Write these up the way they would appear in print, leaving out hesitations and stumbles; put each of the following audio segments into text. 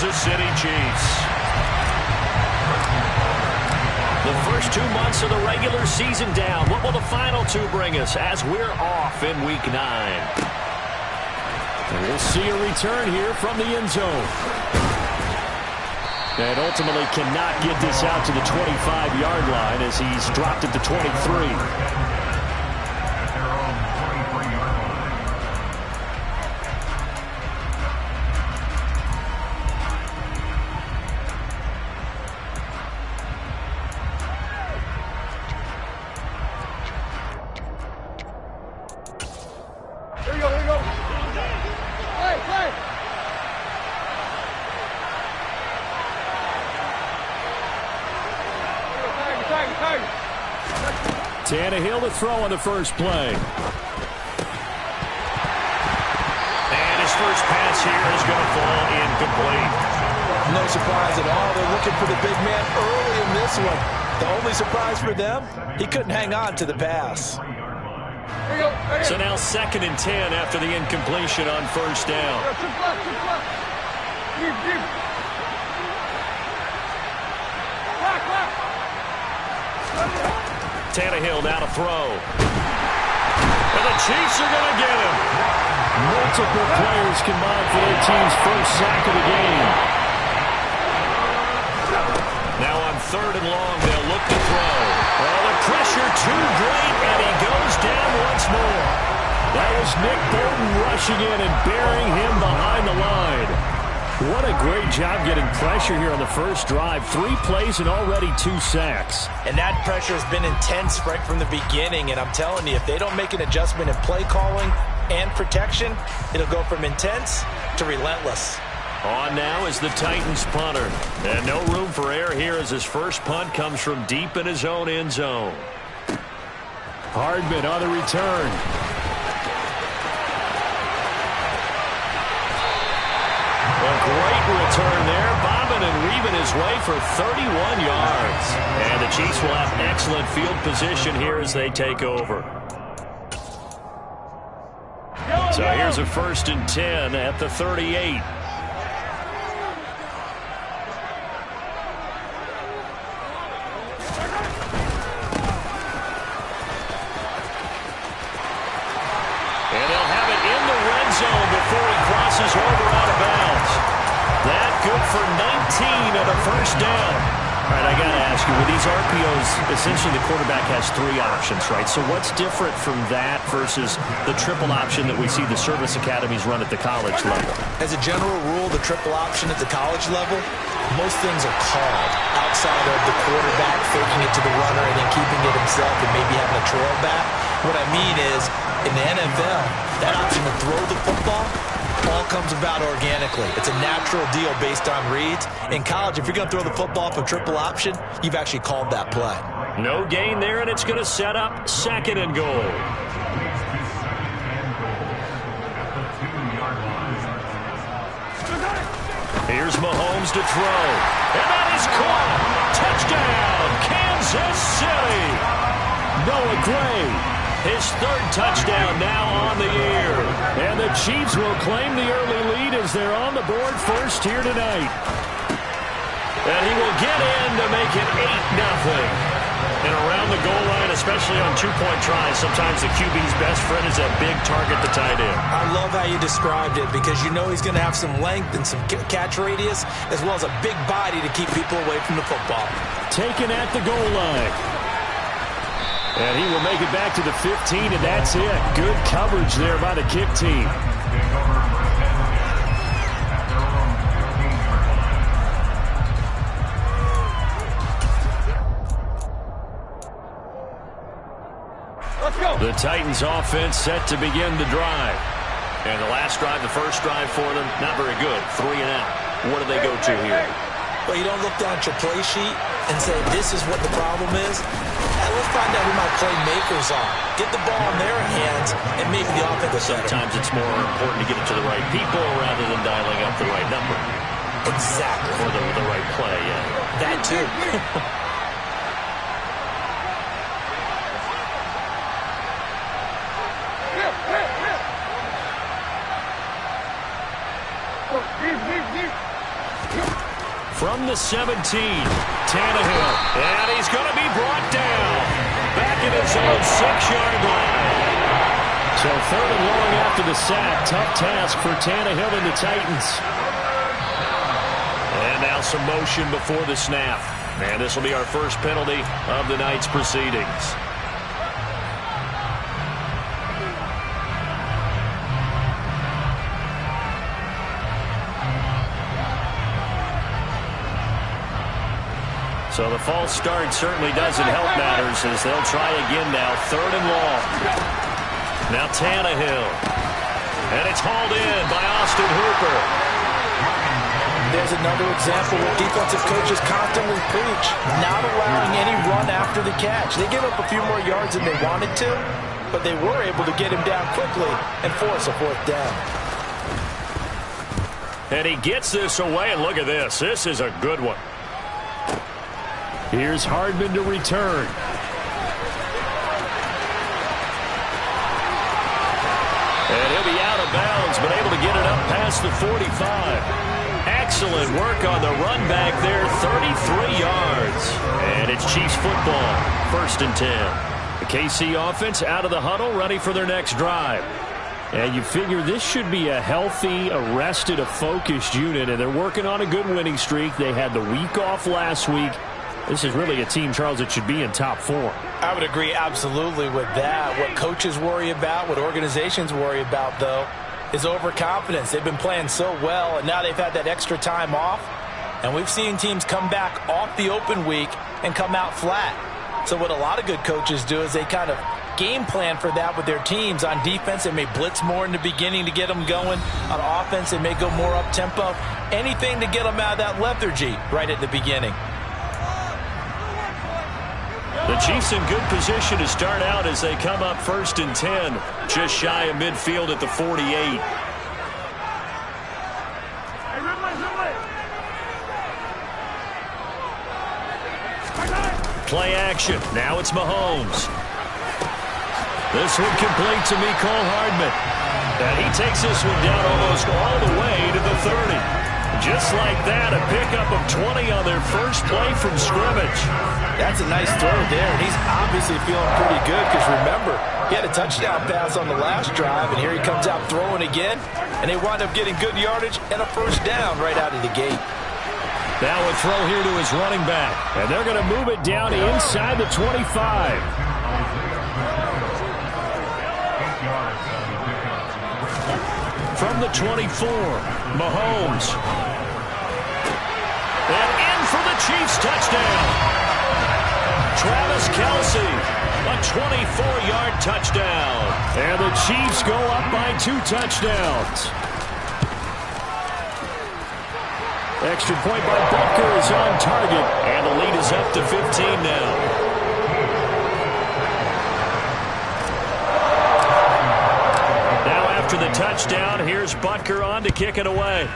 Kansas City Chiefs. The first 2 months of the regular season down. What will the final 2 bring us as we're off in Week 9? And we'll see a return here from the end zone. And ultimately cannot get this out to the 25-yard line as he's dropped it to 23. Tannehill to throw on the first play. And his first pass here is going to fall incomplete. No surprise at all. They're looking for the big man early in this one. The only surprise for them, he couldn't hang on to the pass. So now 2nd and 10 after the incompletion on first down. Tannehill now to throw. And the Chiefs are going to get him. Multiple players combined for their team's first sack of the game. Now on 3rd and long, they'll look to throw. Well, the pressure too great, and he goes down once more. That was Nick Bolton rushing in and burying him behind the line. What a great job getting pressure here on the first drive. 3 plays and already 2 sacks. And that pressure has been intense right from the beginning. And I'm telling you, if they don't make an adjustment in play calling and protection, it'll go from intense to relentless. On now is the Titans punter. And no room for error here as his first punt comes from deep in his own end zone. Hardman on the return. A great return there, bobbing and weaving his way for 31 yards. And the Chiefs will have excellent field position here as they take over. So here's a 1st and 10 at the 38. And they'll have it in the red zone before he crosses over out of bounds. That good for 19 and a first down. All right, I got to ask you, with these RPOs, essentially the quarterback has 3 options, right? So what's different from that versus the triple option that we see the service academies run at the college level? As a general rule, the triple option at the college level, most things are called outside of the quarterback faking it to the runner and then keeping it himself and maybe having a trail back. What I mean is, in the NFL, that option to throw the football all comes about organically. It's a natural deal based on reads. In college, if you're going to throw the football for triple option, you've actually called that play. No gain there, and it's going to set up 2nd and goal. Here's Mahomes to throw. And that is caught. Touchdown, Kansas City. Noah Gray. His 3rd touchdown now on the year. And the Chiefs will claim the early lead as they're on the board first here tonight. And he will get in to make it 8-0. And around the goal line, especially on 2-point tries, sometimes the QB's best friend is a big target to tight end. I love how you described it because you know he's going to have some length and some catch radius as well as a big body to keep people away from the football. Taken at the goal line. And he will make it back to the 15, and that's it. Good coverage there by the kick team. The Titans offense set to begin the drive. And the last drive, the first drive for them, not very good. 3 and out. What do they go to here? Well, you don't look down at your play sheet and say, this is what the problem is. Let's find out who my playmakers are. Get the ball in their hands and maybe the offense. Sometimes it's more important to get it to the right people rather than dialing up the right number. Exactly. Or the right play, yeah. That too. From the 17, Tannehill, and he's going to be brought down. Back in his own 6-yard line. So 3rd and long after the sack. Tough task for Tannehill and the Titans. And now some motion before the snap. And this will be our first penalty of the night's proceedings. So the false start certainly doesn't help matters as they'll try again now. 3rd and long. Now Tannehill. And it's hauled in by Austin Hooper. There's another example where defensive coaches constantly preach not allowing any run after the catch. They give up a few more yards than they wanted to, but they were able to get him down quickly and force a 4th down. And he gets this away, and look at this. This is a good one. Here's Hardman to return. And he'll be out of bounds, but able to get it up past the 45. Excellent work on the run back there, 33 yards. And it's Chiefs football, 1st and 10. The KC offense out of the huddle, ready for their next drive. And you figure this should be a healthy, arrested, a focused unit, and they're working on a good winning streak. They had the week off last week. This is really a team, Charles, that should be in top 4. I would agree absolutely with that. What coaches worry about, what organizations worry about, though, is overconfidence. They've been playing so well, and now they've had that extra time off. And we've seen teams come back off the open week and come out flat. So what a lot of good coaches do is they kind of game plan for that with their teams. On defense, they may blitz more in the beginning to get them going. On offense, they may go more up-tempo. Anything to get them out of that lethargy right at the beginning. The Chiefs in good position to start out as they come up 1st and 10, just shy of midfield at the 48. Play action. Now it's Mahomes. This one complete to Mecole Hardman. And he takes this one down almost all the way to the 30. Just like that, a pickup of 20 on their first play from scrimmage. That's a nice throw there, and he's obviously feeling pretty good because, remember, he had a touchdown pass on the last drive, and here he comes out throwing again, and they wind up getting good yardage and a 1st down right out of the gate. Now a throw here to his running back, and they're going to move it down inside the 25. From the 24, Mahomes. And in for the Chiefs touchdown. Travis Kelce, a 24-yard touchdown. And the Chiefs go up by 2 touchdowns. Extra point by Butker is on target. And the lead is up to 15 now. After the touchdown, here's Butker on to kick it away.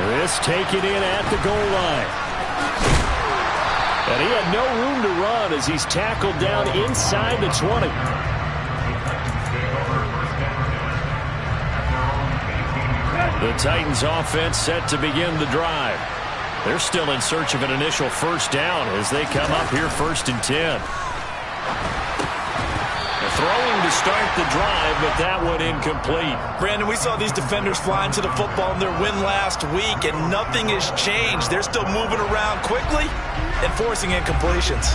This taken in at the goal line. And he had no room to run as he's tackled down inside the 20. The Titans offense set to begin the drive. They're still in search of an initial 1st down as they come up here 1st and 10. Throwing to start the drive, but that one incomplete. Brandon, we saw these defenders flying to the football in their win last week, and nothing has changed. They're still moving around quickly and forcing incompletions.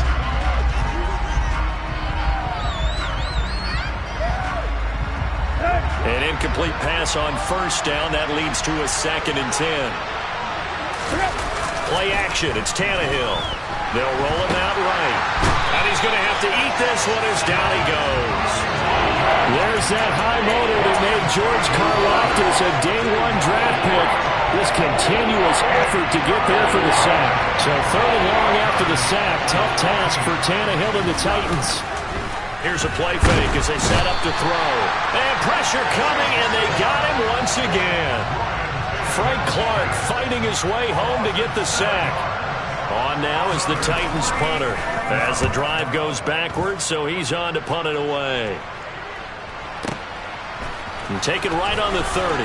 An incomplete pass on 1st down. That leads to a 2nd and 10. Play action. It's Tannehill. They'll roll him out right. And he's going to have to eat this one as down he goes. There's that high motor that made George Karlaftis a day-1 draft pick. This continuous effort to get there for the sack. So 3rd and long after the sack. Tough task for Tannehill and the Titans. Here's a play fake as they set up to throw. And pressure coming, and they got him once again. Frank Clark fighting his way home to get the sack. On now is the Titans punter as the drive goes backwards, so he's on to punt it away. And take it right on the 30.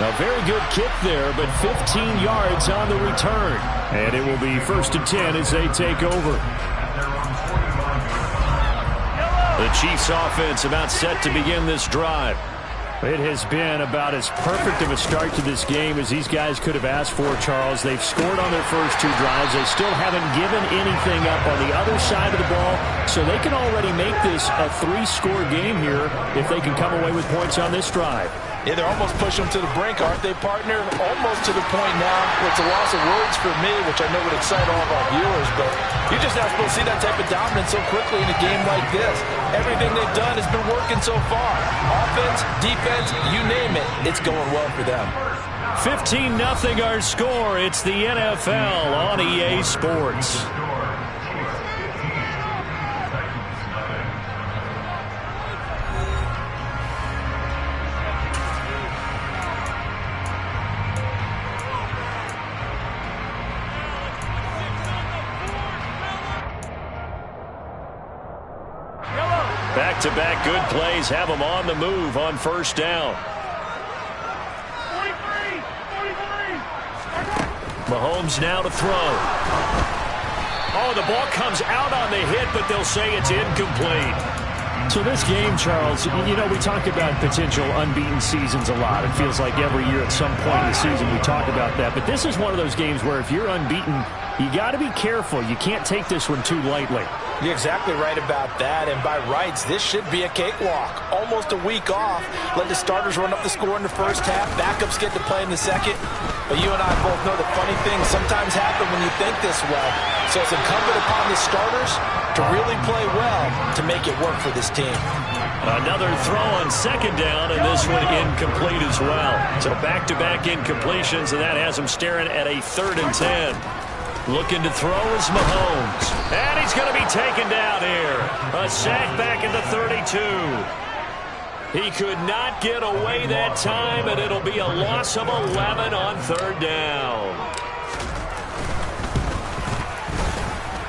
A very good kick there, but 15 yards on the return. And it will be 1st and 10 as they take over. The Chiefs offense about set to begin this drive. It has been about as perfect of a start to this game as these guys could have asked for, Charles. They've scored on their first 2 drives. They still haven't given anything up on the other side of the ball, so they can already make this a 3-score game here if they can come away with points on this drive. Yeah, they're almost pushing them to the brink, aren't they, partner? Almost to the point now where it's a loss of words for me, which I know would excite all of our viewers, but you're just not supposed to see that type of dominance so quickly in a game like this. Everything they've done has been working so far. Offense, defense, you name it, it's going well for them. 15-0 our score. It's the NFL on EA Sports. Back-to-back good plays have them on the move on 1st down. Mahomes now to throw. Oh, the ball comes out on the hit, but they'll say it's incomplete. So this game, Charles, you know, we talk about potential unbeaten seasons a lot. It feels like every year at some point in the season we talk about that. But this is one of those games where if you're unbeaten, you got to be careful. You can't take this one too lightly. You're exactly right about that, and by rights, this should be a cakewalk. Almost a week off. Let the starters run up the score in the first half. Backups get to play in the second. But you and I both know the funny things sometimes happen when you think this way. So it's incumbent upon the starters to really play well to make it work for this team. Another throw on 2nd down, and this one incomplete as well. So back-to-back incompletions, and that has them staring at a 3rd and 10. Looking to throw is Mahomes. And he's going to be taken down here. A sack back at the 32. He could not get away that time, and it'll be a loss of 11 on 3rd down.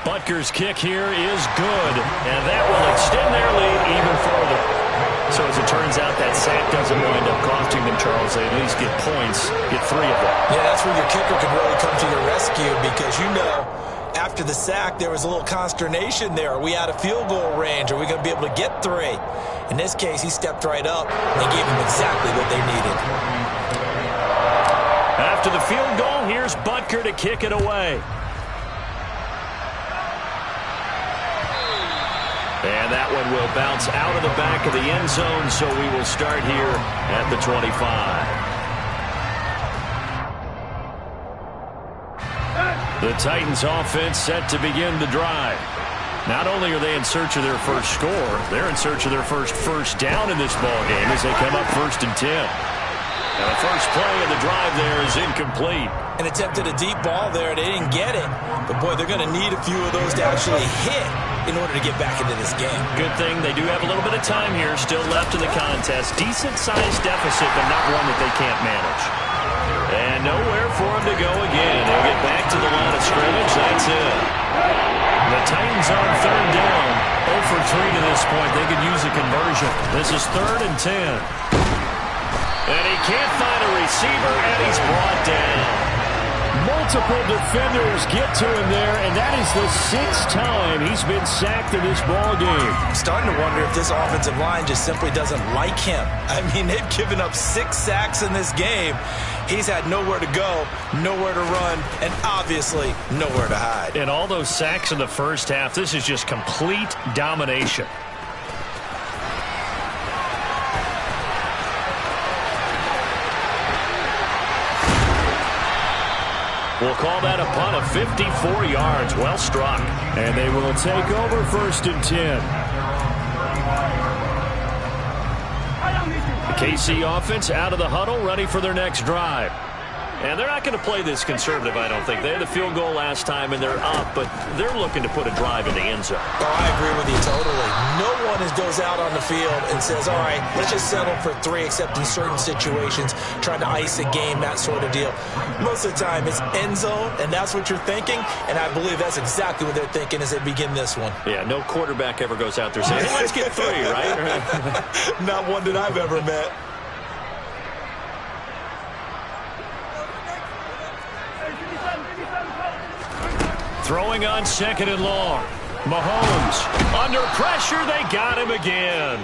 Butker's kick here is good, and that will extend their lead even further. So as it turns out, that sack doesn't wind up costing them, Charles. They at least get points, get 3 of them. Yeah, that's where your kicker can really come to your rescue because, you know, after the sack, there was a little consternation there. Are we out of field goal range? Are we going to be able to get 3? In this case, he stepped right up and they gave him exactly what they needed. After the field goal, here's Butker to kick it away. And that one will bounce out of the back of the end zone, so we will start here at the 25. The Titans offense set to begin the drive. Not only are they in search of their first score, they're in search of their first down in this ballgame as they come up 1st and 10. Now the first play of the drive there is incomplete. And attempted a deep ball there. They didn't get it. But, boy, they're going to need a few of those to actually hit in order to get back into this game. Good thing they do have a little bit of time here still left in the contest. Decent-sized deficit, but not one that they can't manage. And nowhere for him to go again. They'll get back to the line of scrimmage. That's it. The Titans on 3rd down. 0 for 3 to this point. They could use a conversion. This is 3rd and 10. And he can't find a receiver, and he's brought down. Multiple defenders get to him there, and that is the 6th time he's been sacked in this ballgame. I'm starting to wonder if this offensive line just simply doesn't like him. I mean, they've given up 6 sacks in this game. He's had nowhere to go, nowhere to run, and obviously nowhere to hide. And all those sacks in the first half, this is just complete domination. We'll call that a punt of 54 yards. Well struck. And they will take over 1st and 10. KC offense out of the huddle, ready for their next drive. And they're not going to play this conservative, I don't think. They had a field goal last time, and they're up, but they're looking to put a drive in the end zone. Oh, I agree with you totally. No one goes out on the field and says, all right, let's just settle for 3, except in certain situations, trying to ice a game, that sort of deal. Most of the time, it's end zone, and that's what you're thinking, and I believe that's exactly what they're thinking as they begin this one. Yeah, no quarterback ever goes out there saying, hey, let's get 3, right? Not one that I've ever met. Throwing on 2nd and long. Mahomes under pressure. They got him again.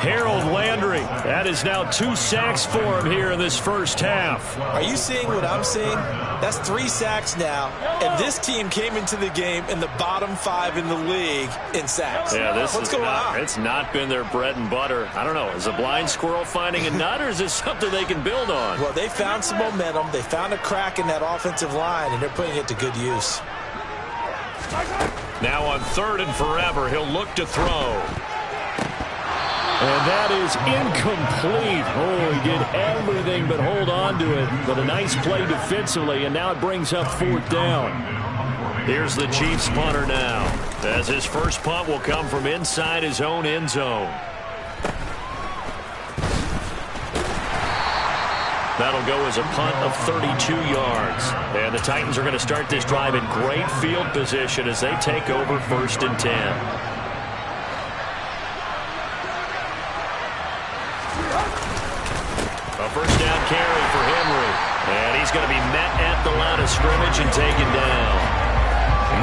Harold Landry. That is now 2 sacks for him here in this first half. Are you seeing what I'm seeing? That's 3 sacks now, and this team came into the game in the bottom 5 in the league in sacks. Yeah, What's going on? It's not been their bread and butter. I don't know. Is a blind squirrel finding a nut, or is this something they can build on? Well, they found some momentum. They found a crack in that offensive line, and they're putting it to good use. Now on 3rd and forever, he'll look to throw. And that is incomplete. Oh, he did everything but hold on to it. But a nice play defensively, and now it brings up 4th down. Here's the Chiefs punter now, as his first punt will come from inside his own end zone. That'll go as a punt of 32 yards. And the Titans are going to start this drive in great field position as they take over 1st and 10. A first down carry for Henry. And he's going to be met at the line of scrimmage and taken down.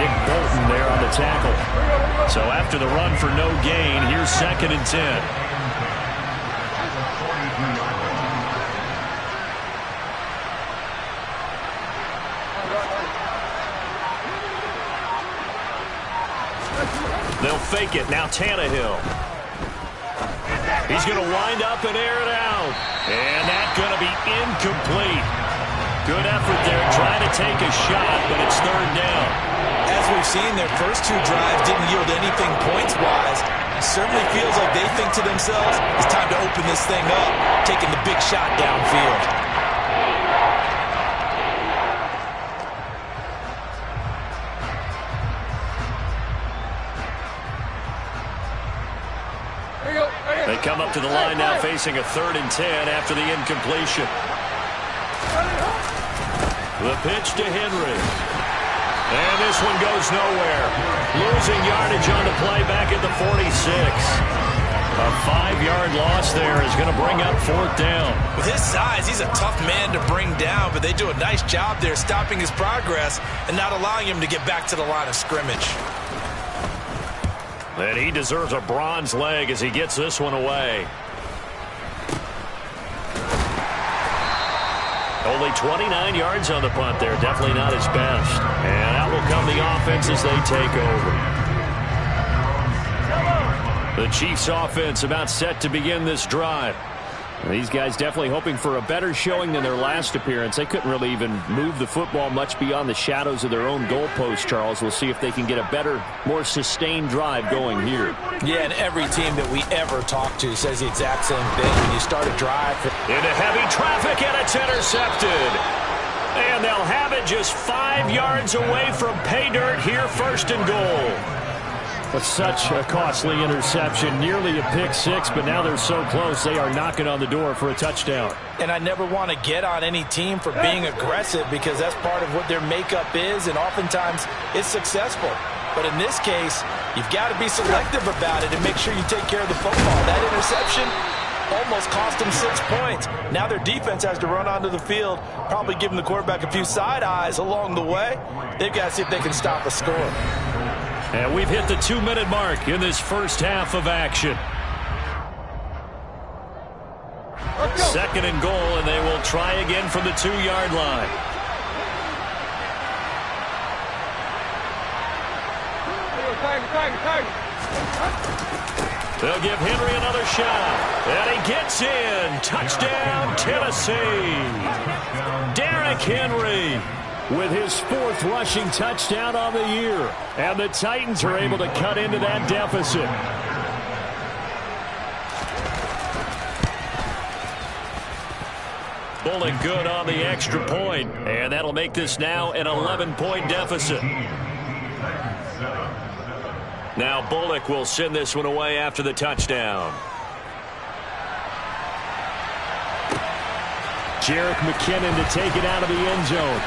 Nick Bolton there on the tackle. So after the run for no gain, here's 2nd and 10. They'll fake it. Now Tannehill. He's going to wind up and air it out. And that's going to be incomplete. Good effort there trying to take a shot, but it's 3rd down. As we've seen, their first 2 drives didn't yield anything points-wise. It certainly feels like they think to themselves, it's time to open this thing up, taking the big shot downfield. They come up to the line now facing a 3rd and 10 after the incompletion. The pitch to Henry. And this one goes nowhere. Losing yardage on the play back at the 46. A 5-yard loss there is going to bring up 4th down. With his size, he's a tough man to bring down, but they do a nice job there stopping his progress and not allowing him to get back to the line of scrimmage. And he deserves a bronze leg as he gets this one away. Only 29 yards on the punt there. Definitely not his best. And out will come the offense as they take over. The Chiefs offense about set to begin this drive. These guys definitely hoping for a better showing than their last appearance. They couldn't really even move the football much beyond the shadows of their own goalpost, Charles. We'll see if they can get a better, more sustained drive going here. Yeah, and every team that we ever talk to says the exact same thing. When you start a drive. Into heavy traffic, and it's intercepted. And they'll have it just 5 yards away from pay dirt here, 1st and goal. But such a costly interception, nearly a pick 6, but now they're so close they are knocking on the door for a touchdown. And I never want to get on any team for being aggressive because that's part of what their makeup is, and oftentimes it's successful. But in this case, you've got to be selective about it and make sure you take care of the football. That interception almost cost them 6 points. Now their defense has to run onto the field, probably giving the quarterback a few side eyes along the way. They've got to see if they can stop a score. And we've hit the 2-minute mark in this first half of action. 2nd and goal, and they will try again from the 2-yard line. They'll give Henry another shot. And he gets in. Touchdown, Tennessee. Derrick Henry with his 4th rushing touchdown on the year. And the Titans are able to cut into that deficit. Bullock good on the extra point. And that'll make this now an 11-point deficit. Now Bullock will send this one away after the touchdown. Jerick McKinnon to take it out of the end zone.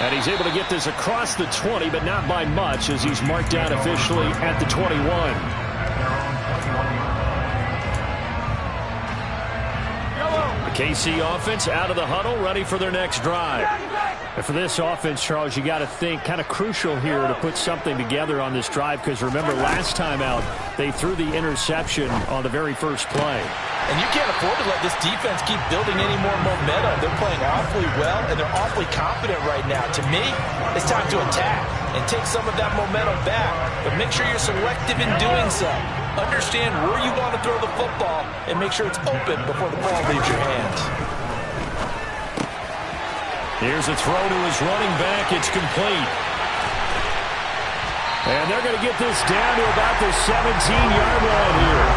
And he's able to get this across the 20, but not by much as he's marked down officially at the 21. KC offense out of the huddle, ready for their next drive. And for this offense, Charles, you got to think kind of crucial here to put something together on this drive, because remember last time out they threw the interception on the very first play. And you can't afford to let this defense keep building any more momentum. They're playing awfully well, and they're awfully confident right now. To me, it's time to attack and take some of that momentum back, but make sure you're selective in doing so. Understand where you want to throw the football and make sure it's open before the ball leaves your hands. Here's a throw to his running back. It's complete. And they're going to get this down to about the 17-yard line here.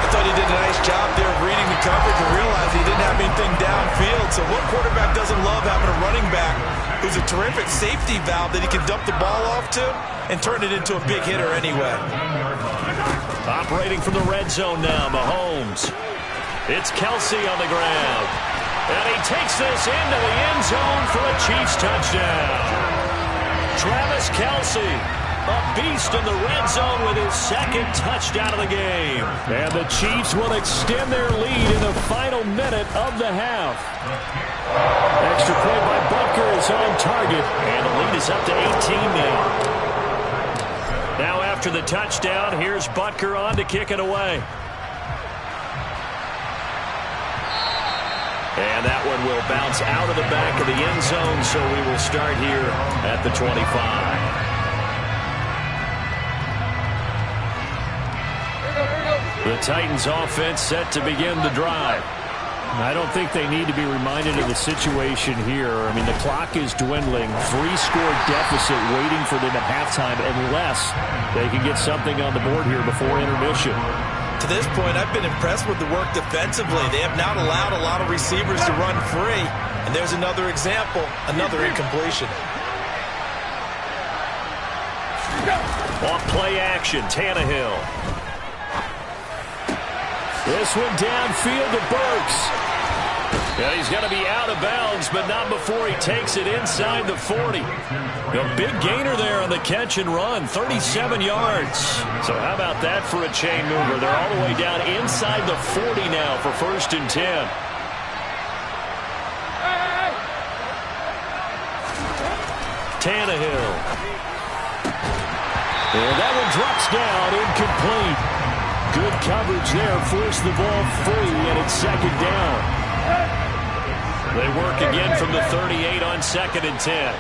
I thought he did a nice job there of reading the coverage and realized he didn't have anything downfield. So what quarterback doesn't love having a running back who's a terrific safety valve that he can dump the ball off to and turn it into a big hitter anyway. Operating from the red zone now, Mahomes. It's Kelsey on the ground. And he takes this into the end zone for a Chiefs touchdown. Travis Kelsey, a beast in the red zone with his second touchdown of the game. And the Chiefs will extend their lead in the final minute of the half. Extra point by Butker is on target. And the lead is up to 18 now. Now after the touchdown, here's Butker on to kick it away. And that one will bounce out of the back of the end zone, so we will start here at the 25. The Titans offense set to begin the drive. I don't think they need to be reminded of the situation here. I mean, the clock is dwindling. 3-score deficit waiting for them at halftime unless they can get something on the board here before intermission. To this point, I've been impressed with the work defensively. They have not allowed a lot of receivers to run free. And there's another example, another incompletion. Off play action, Tannehill. This one downfield to Burks. Yeah, he's going to be out of bounds, but not before he takes it inside the 40. A big gainer there on the catch and run, 37 yards. So how about that for a chain mover? They're all the way down inside the 40 now for 1st and 10. Tannehill. And that one drops down, incomplete. Good coverage there, forced the ball free, and it's 2nd down. They work again from the 38 on 2nd and 10.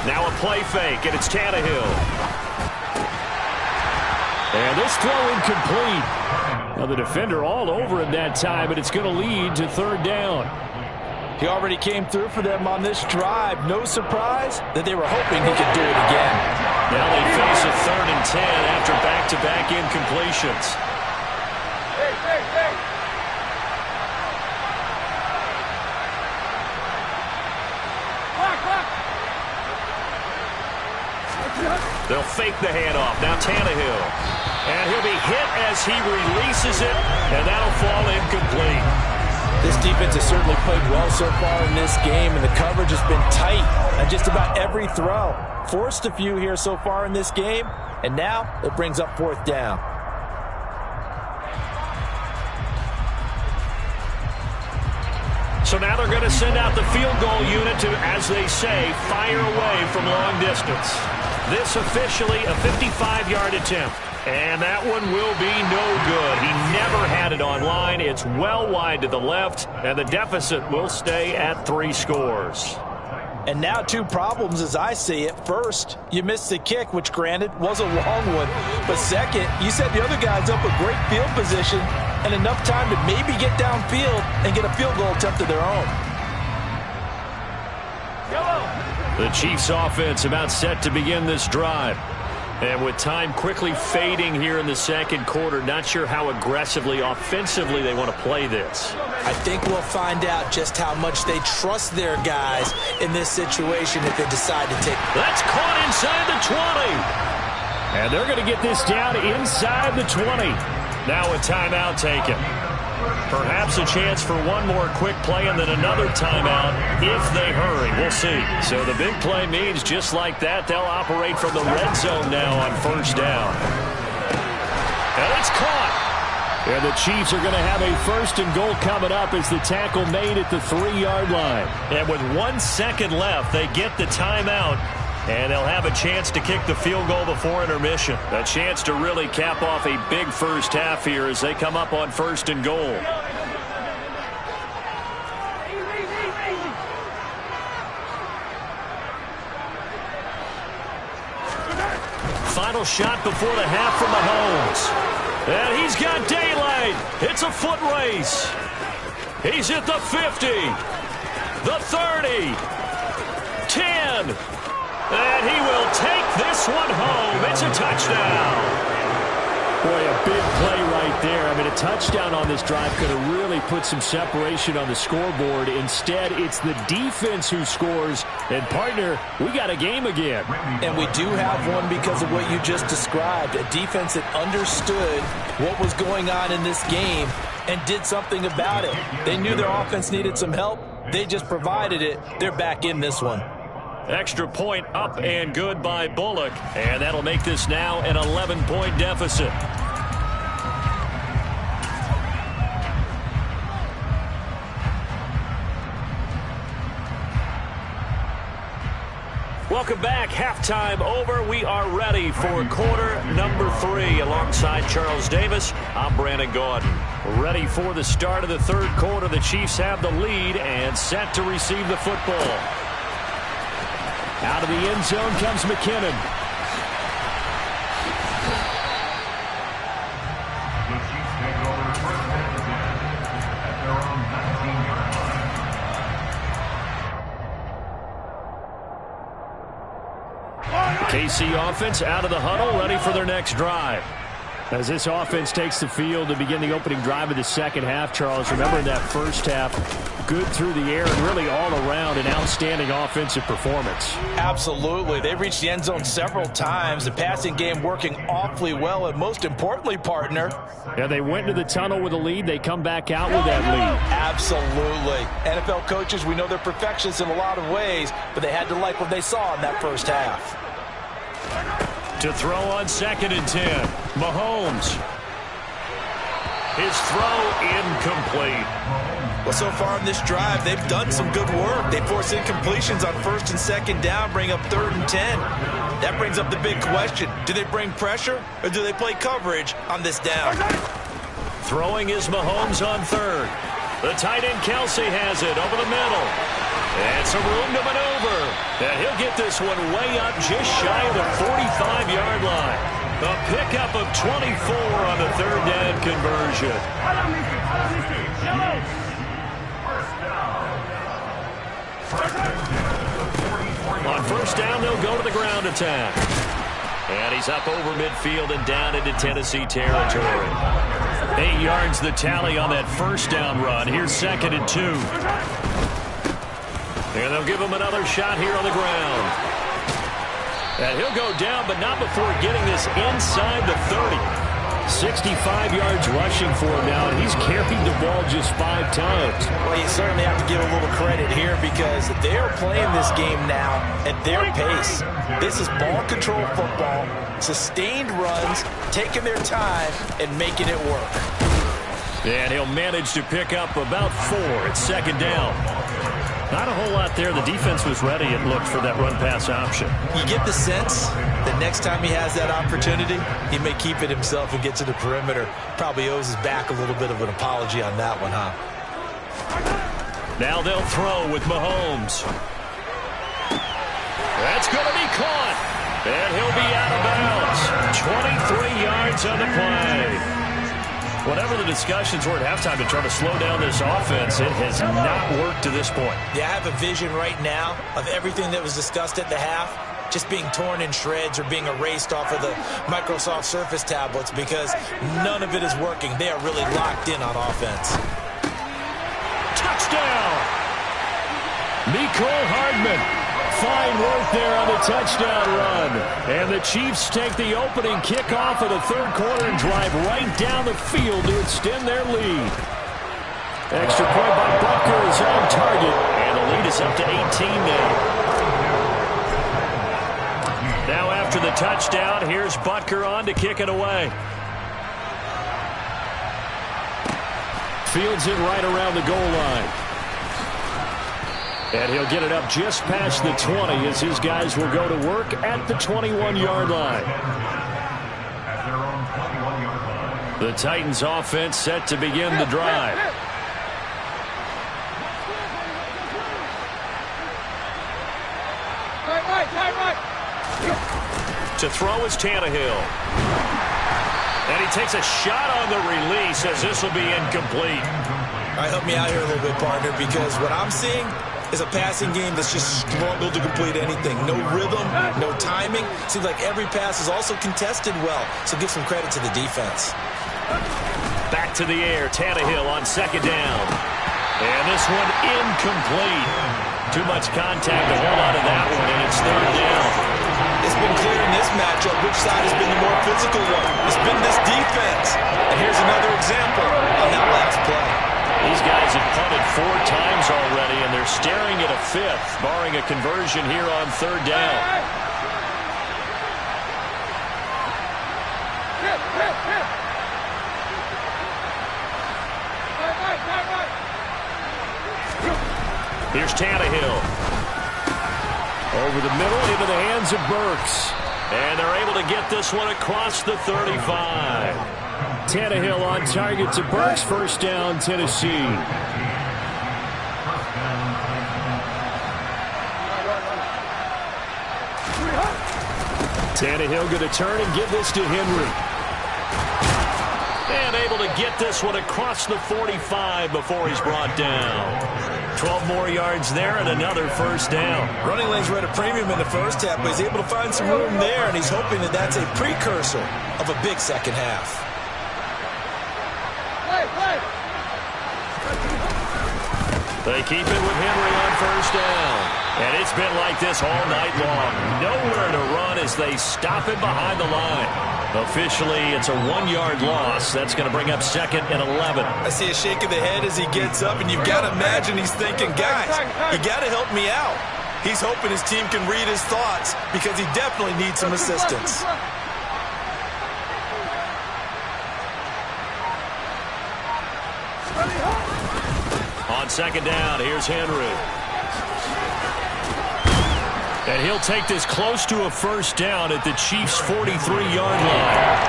Now a play fake, and it's Tannehill. And this throw incomplete. Now the defender all over him that time, but it's going to lead to 3rd down. He already came through for them on this drive. No surprise that they were hoping he could do it again. Now they face a 3rd and 10 after back-to-back incompletions. They'll fake the handoff. Now Tannehill. And he'll be hit as he releases it, and that'll fall incomplete. This defense has certainly played well so far in this game, and the coverage has been tight on just about every throw. Forced a few here so far in this game, and now it brings up 4th down. So now they're going to send out the field goal unit to, as they say, fire away from long distance. This officially a 55-yard attempt. And that one will be no good. He never had it on line. It's well wide to the left, and the deficit will stay at 3 scores. And now 2 problems as I see it. First, you missed the kick, which granted was a long one. But second, you set the other guys up with great field position and enough time to maybe get downfield and get a field goal attempt of their own. The Chiefs offense about set to begin this drive. And with time quickly fading here in the 2nd quarter, not sure how aggressively, offensively they want to play this. I think we'll find out just how much they trust their guys in this situation if they decide to take. That's caught inside the 20. And they're going to get this down inside the 20. Now a timeout taken. Perhaps a chance for one more quick play and then another timeout if they hurry. We'll see. So the big play means just like that, they'll operate from the red zone now on 1st down. And it's caught. And the Chiefs are going to have a 1st and goal coming up as the tackle made at the 3-yard line. And with 1 second left, they get the timeout, and they'll have a chance to kick the field goal before intermission. A chance to really cap off a big first half here as they come up on 1st and goal. Final shot before the half from Mahomes. And he's got daylight. It's a foot race. He's at the 50, the 30, 10. And he will take this one home. It's a touchdown. Boy, a big play right there. I mean, a touchdown on this drive could have really put some separation on the scoreboard. Instead, it's the defense who scores. And, partner, we got a game again. And we do have one because of what you just described. A defense that understood what was going on in this game and did something about it. They knew their offense needed some help. They just provided it. They're back in this one. Extra point up and good by Bullock. And that'll make this now an 11-point deficit. Welcome back. Halftime over. We are ready for quarter number 3. Alongside Charles Davis, I'm Brandon Gaudin. Ready for the start of the 3rd quarter. The Chiefs have the lead and set to receive the football. Out of the end zone comes McKinnon. The Chiefs take over first and 10 at their own 19-yard line. KC offense out of the huddle, ready for their next drive. As this offense takes the field to begin the opening drive of the second half, Charles, remember in that first half, good through the air and really all around an outstanding offensive performance. Absolutely. They reached the end zone several times. The passing game working awfully well, and most importantly, partner. Yeah, they went to the tunnel with a lead. They come back out with that lead. Absolutely. NFL coaches, we know they're perfectionists in a lot of ways, but they had to like what they saw in that first half. To throw on 2nd and 10. Mahomes. His throw incomplete. Well, so far in this drive, they've done some good work. They force incompletions on 1st and 2nd down, bring up 3rd and 10. That brings up the big question. Do they bring pressure or do they play coverage on this down? Throwing is Mahomes on 3rd. The tight end Kelsey has it over the middle. And some room to maneuver. And he'll get this one way up just shy of the 45-yard line. A pickup of 24 on the 3rd down conversion. On 1st down, they'll go to the ground attack. And he's up over midfield and down into Tennessee territory. 8 yards the tally on that 1st down run. Here's 2nd and 2. And they'll give him another shot here on the ground. And he'll go down, but not before getting this inside the 30. 65 yards rushing for him now, and he's carried the ball just 5 times. Well, you certainly have to give a little credit here because they're playing this game now at their pace. This is ball control football, sustained runs, taking their time, and making it work. And he'll manage to pick up about 4 at 2nd down. Not a whole lot there. The defense was ready, it looked, for that run-pass option. You get the sense that next time he has that opportunity, he may keep it himself and get to the perimeter. Probably owes his back a little bit of an apology on that one, huh? Now they'll throw with Mahomes. That's going to be caught. And he'll be out of bounds. 23 yards on the play. Whatever the discussions were at halftime to try to slow down this offense, it has not worked to this point. Yeah, I have a vision right now of everything that was discussed at the half just being torn in shreds or being erased off of the Microsoft Surface tablets because none of it is working. They are really locked in on offense. Touchdown! Mecole Hardman. Fine work there on the touchdown run. And the Chiefs take the opening kickoff of the 3rd quarter and drive right down the field to extend their lead. Extra point by Butker is on target. And the lead is up to 18 now. Now after the touchdown, here's Butker on to kick it away. fields it right around the goal line. And he'll get it up just past the 20 as his guys will go to work at the 21-yard line. At their own 21-yard line. The Titans offense set to begin the drive. To throw is Tannehill. And he takes a shot on the release as this will be incomplete. All right, help me out here a little bit, partner, because what I'm seeing is a passing game that's just struggled to complete anything. No rhythm, no timing. Seems like every pass is also contested well, so give some credit to the defense. Back to the air, Tannehill on second down. And this one incomplete. Too much contact to hold on to that one, and it's third down. It's been clear in this matchup which side has been the more physical one. It's been this defense. And here's another example on that last play. These guys have punted 4 times already, and they're staring at a 5th, barring a conversion here on third down. Here's Tannehill. Over the middle into the hands of Burks. And they're able to get this one across the 35. Tannehill on target to Burks. First down, Tennessee. Tannehill going to turn and give this to Henry. And able to get this one across the 45 before he's brought down. 12 more yards there and another first down. Running lanes were at a premium in the first half, but he's able to find some room there, and he's hoping that that's a precursor of a big second half. They keep it with Henry on first down. And it's been like this all night long. Nowhere to run as they stop him behind the line. Officially, it's a 1-yard loss. That's going to bring up second and 11. I see a shake of the head as he gets up, and you've got to imagine he's thinking, guys, you got to help me out. He's hoping his team can read his thoughts because he definitely needs some assistance. On second down, here's Henry. And he'll take this close to a first down at the Chiefs' 43-yard line.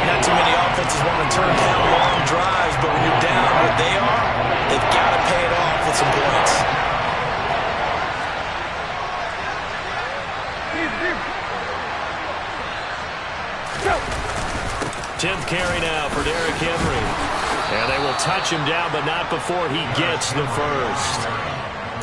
Not too many offenses want to turn down long drives, but when you're down what they are, they've got to pay it off with some points. Tenth carry now for Derrick Henry. And they will touch him down, but not before he gets the first.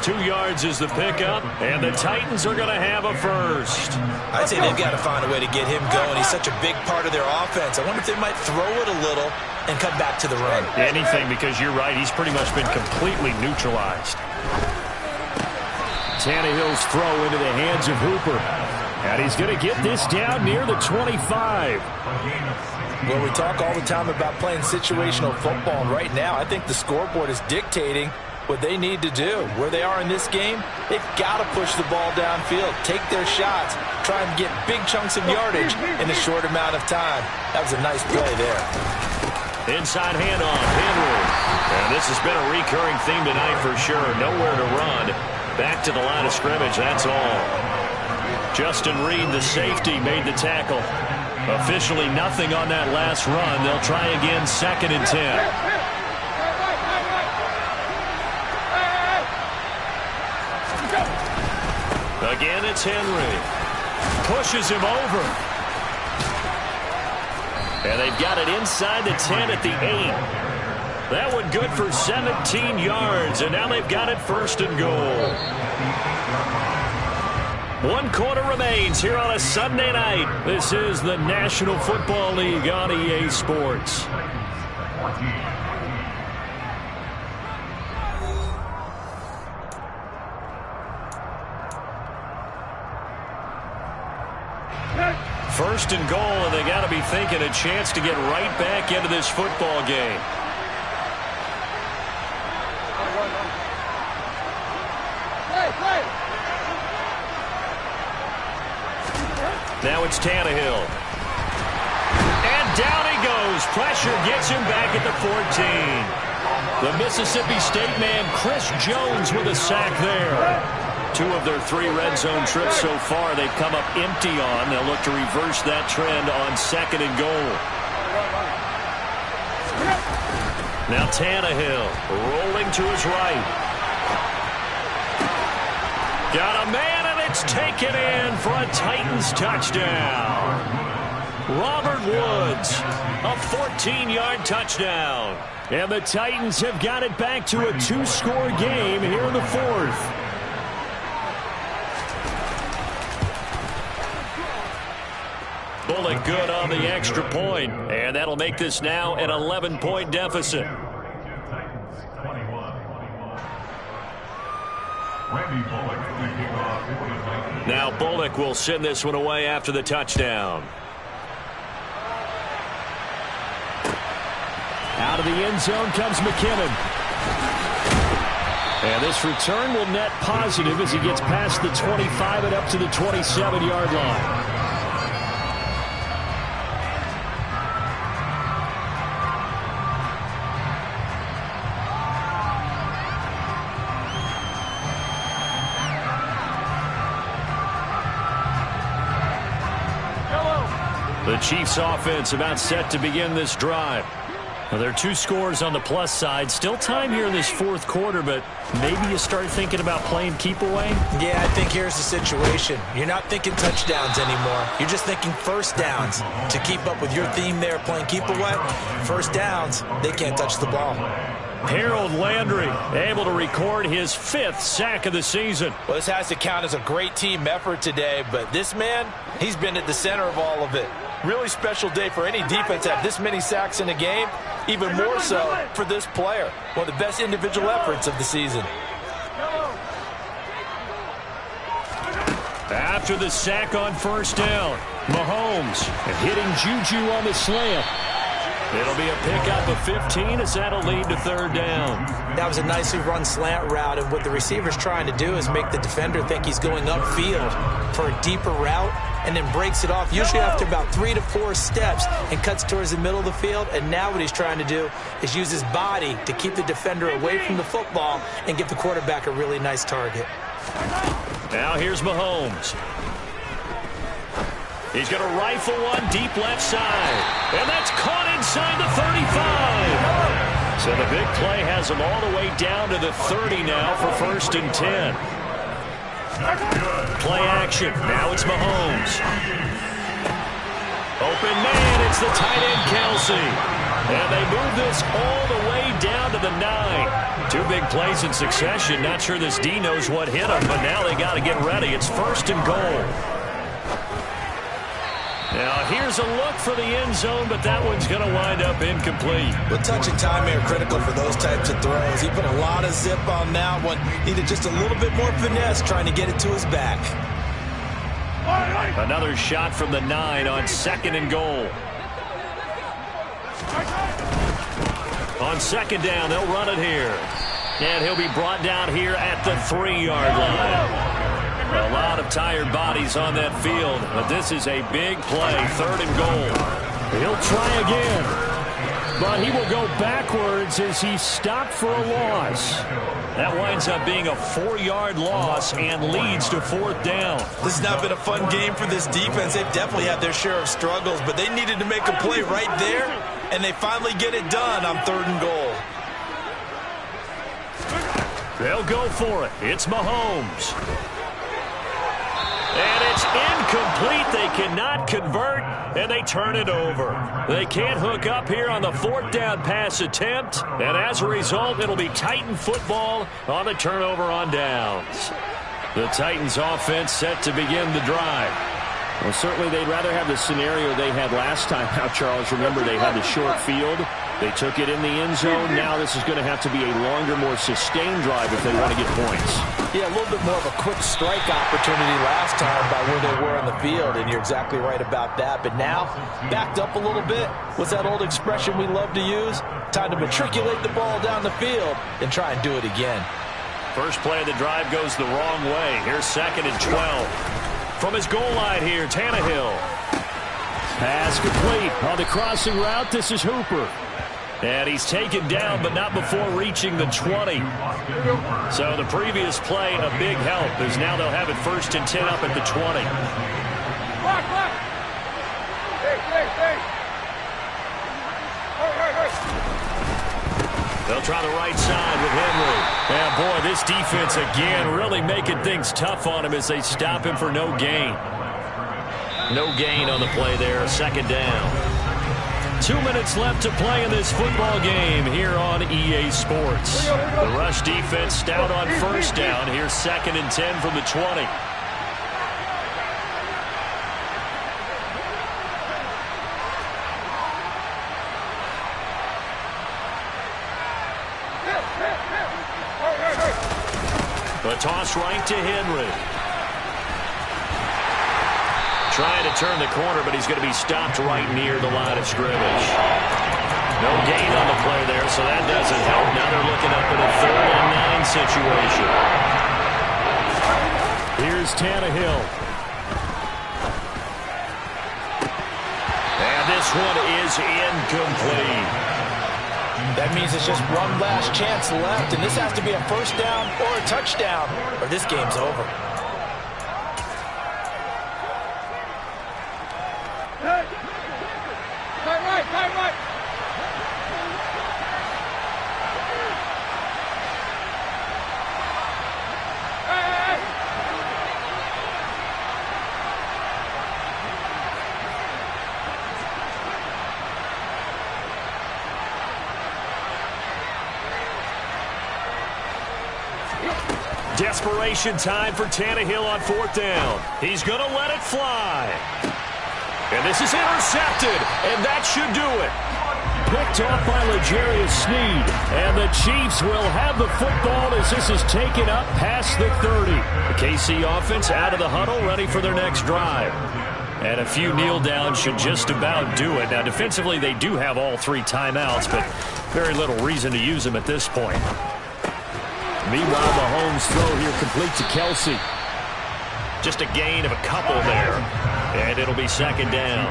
2 yards is the pickup, and the Titans are going to have a first. I'd say they've got to find a way to get him going. He's such a big part of their offense. I wonder if they might throw it a little and come back to the run. Anything, because you're right. He's pretty much been completely neutralized. Tannehill's throw into the hands of Hooper. And he's going to get this down near the 25. Well, we talk all the time about playing situational football, and right now I think the scoreboard is dictating what they need to do. Where they are in this game, they've got to push the ball downfield, take their shots, try and get big chunks of yardage in a short amount of time. That was a nice play there. Inside handoff, Henry. And this has been a recurring theme tonight for sure. Nowhere to run. Back to the line of scrimmage, that's all. Justin Reed, the safety, made the tackle. Officially nothing on that last run. They'll try again, second and 10. Again, it's Henry. Pushes him over. And they've got it inside the 10 at the 8. That one good for 17 yards, and now they've got it first and goal. 1 quarter remains here on a Sunday night. This is the National Football League on EA Sports. First and goal, and they got to be thinking a chance to get right back into this football game. Now it's Tannehill. And down he goes. Pressure gets him back at the 14. The Mississippi State man, Chris Jones, with a sack there. 2 of their 3 red zone trips so far they've come up empty on. They'll look to reverse that trend on 2nd and goal. Now Tannehill rolling to his right. Got a man, and it's taken in for a Titans touchdown. Robert Woods, a 14-yard touchdown. And the Titans have got it back to a 2-score game here in the 4th. Bullock good on the extra point, and that'll make this now an 11-point deficit. Now Bullock will send this one away after the touchdown. Out of the end zone comes McKinnon. And this return will net positive as he gets past the 25 and up to the 27-yard line. The Chiefs offense about set to begin this drive. Now, there are 2 scores on the plus side. Still time here in this 4th quarter, but maybe you start thinking about playing keep away? Yeah, I think here's the situation. You're not thinking touchdowns anymore. You're just thinking first downs. To keep up with your theme there, playing keep away, first downs, they can't touch the ball. Harold Landry able to record his 5th sack of the season. Well, this has to count as a great team effort today, but this man, he's been at the center of all of it. Really special day for any defense to have this many sacks in a game, even more so for this player. One of the best individual efforts of the season. After the sack on first down, Mahomes hitting Juju on the slant. It'll be a pickup of 15 as that'll lead to 3rd down. That was a nicely run slant route, and what the receiver's trying to do is make the defender think he's going upfield for a deeper route and then breaks it off, usually after about 3 to 4 steps, and cuts towards the middle of the field. And now what he's trying to do is use his body to keep the defender away from the football and give the quarterback a really nice target. Now here's Mahomes. He's going to rifle one deep left side. And that's caught inside the 35. So the big play has him all the way down to the 30 now for 1st and 10. Play action. Now it's Mahomes. Open man. It's the tight end, Kelsey. And they move this all the way down to the 9. 2 big plays in succession. Not sure this D knows what hit him, but now they got to get ready. It's 1st and goal. Now, here's a look for the end zone, but that one's going to wind up incomplete. Well, touch and time are critical for those types of throws. He put a lot of zip on that one. Needed just a little bit more finesse trying to get it to his back. Another shot from the 9 on 2nd and goal. On 2nd down, they'll run it here. And he'll be brought down here at the 3-yard line. A lot of tired bodies on that field, but this is a big play, 3rd and goal. He'll try again, but he will go backwards as he's stopped for a loss. That winds up being a 4-yard loss and leads to 4th down. This has not been a fun game for this defense. They've definitely had their share of struggles, but they needed to make a play right there, and they finally get it done on 3rd and goal. They'll go for it. It's Mahomes. And it's incomplete. They cannot convert, and they turn it over. They can't hook up here on the 4th down pass attempt, and as a result, it'll be Titan football on the turnover on downs. The Titans offense set to begin the drive. Well, certainly they'd rather have the scenario they had last time. Now, Charles, remember they had the short field. They took it in the end zone. Now this is going to have to be a longer, more sustained drive if they want to get points. Yeah, a little bit more of a quick strike opportunity last time by where they were on the field, and you're exactly right about that. But now, backed up a little bit. What's that old expression we love to use? Time to matriculate the ball down the field and try and do it again. First play of the drive goes the wrong way. Here's 2nd and 12. From his goal line here, Tannehill. Pass complete. On the crossing route, this is Hooper. And he's taken down, but not before reaching the 20. So the previous play, a big help, as now they'll have it 1st and 10 up at the 20. They'll try the right side with Henry. Yeah, boy, this defense again really making things tough on him as they stop him for no gain. No gain on the play there, 2nd down. 2 minutes left to play in this football game here on EA Sports. The rush defense stout on 1st down. Here's 2nd and 10 from the 20. A toss right to Henry. Trying to turn the corner, but he's going to be stopped right near the line of scrimmage. No gain on the play there, so that doesn't help. Now they're looking up in a 3rd and 9 situation. Here's Tannehill. And this one is incomplete. That means it's just one last chance left, and this has to be a 1st down or a touchdown, or this game's over. Desperation time for Tannehill on 4th down. He's going to let it fly. And this is intercepted, and that should do it. Picked off by L'Jarius Sneed. And the Chiefs will have the football as this is taken up past the 30. The KC offense out of the huddle, ready for their next drive. And a few kneel downs should just about do it. Now, defensively, they do have all 3 timeouts, but very little reason to use them at this point. Meanwhile, Mahomes' throw here complete to Kelsey. Just a gain of a couple there. And it'll be 2nd down.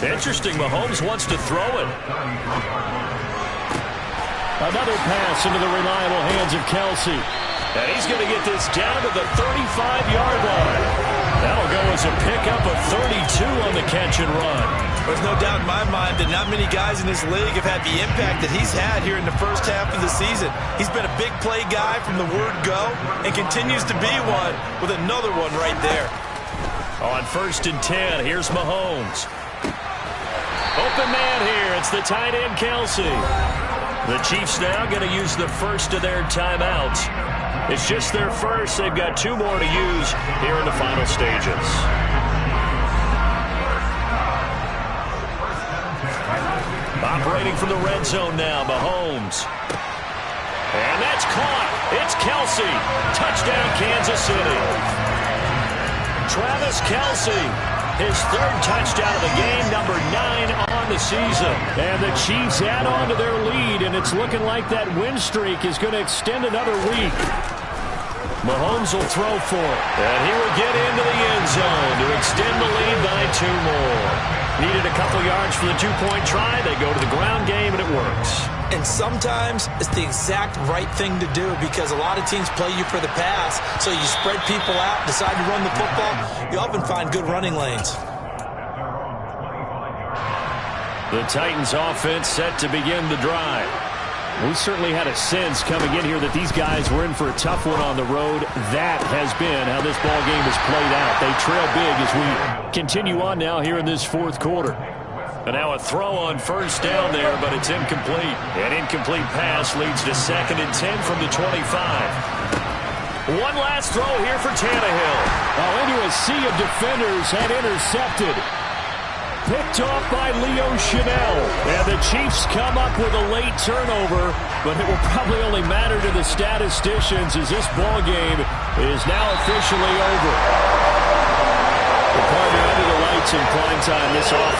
Interesting, Mahomes wants to throw it. Another pass into the reliable hands of Kelsey. And he's going to get this down to the 35-yard line. That'll go as a pickup of 32 on the catch and run. There's no doubt in my mind that not many guys in this league have had the impact that he's had here in the 1st half of the season. He's been a big play guy from the word go and continues to be one with another one right there. On 1st and 10, here's Mahomes. Open man here. It's the tight end, Kelsey. The Chiefs now going to use the 1st of their timeouts. It's just their 1st. They've got 2 more to use here in the final stages. Operating from the red zone now, Mahomes. And that's caught. It's Kelsey. Touchdown, Kansas City. Travis Kelsey, his 3rd touchdown of the game, number 9 on the season. And the Chiefs add on to their lead, and it's looking like that win streak is going to extend another week. Mahomes will throw for it. And he will get into the end zone to extend the lead by 2 more. Needed a couple yards for the 2-point try. They go to the ground game, and it works. And sometimes it's the exact right thing to do because a lot of teams play you for the pass. So you spread people out, decide to run the football. You often find good running lanes. The Titans offense set to begin the drive. We certainly had a sense coming in here that these guys were in for a tough one on the road. That has been how this ball game has played out. They trail big as we continue on now here in this 4th quarter. And now a throw on 1st down there, but it's incomplete. An incomplete pass leads to 2nd and 10 from the 25. One last throw here for Tannehill. Into a sea of defenders and intercepted. Picked off by Leo Chanel. And the Chiefs come up with a late turnover, but it will probably only matter to the statisticians as this ball game is now officially over. The partner under the lights in prime time this offense.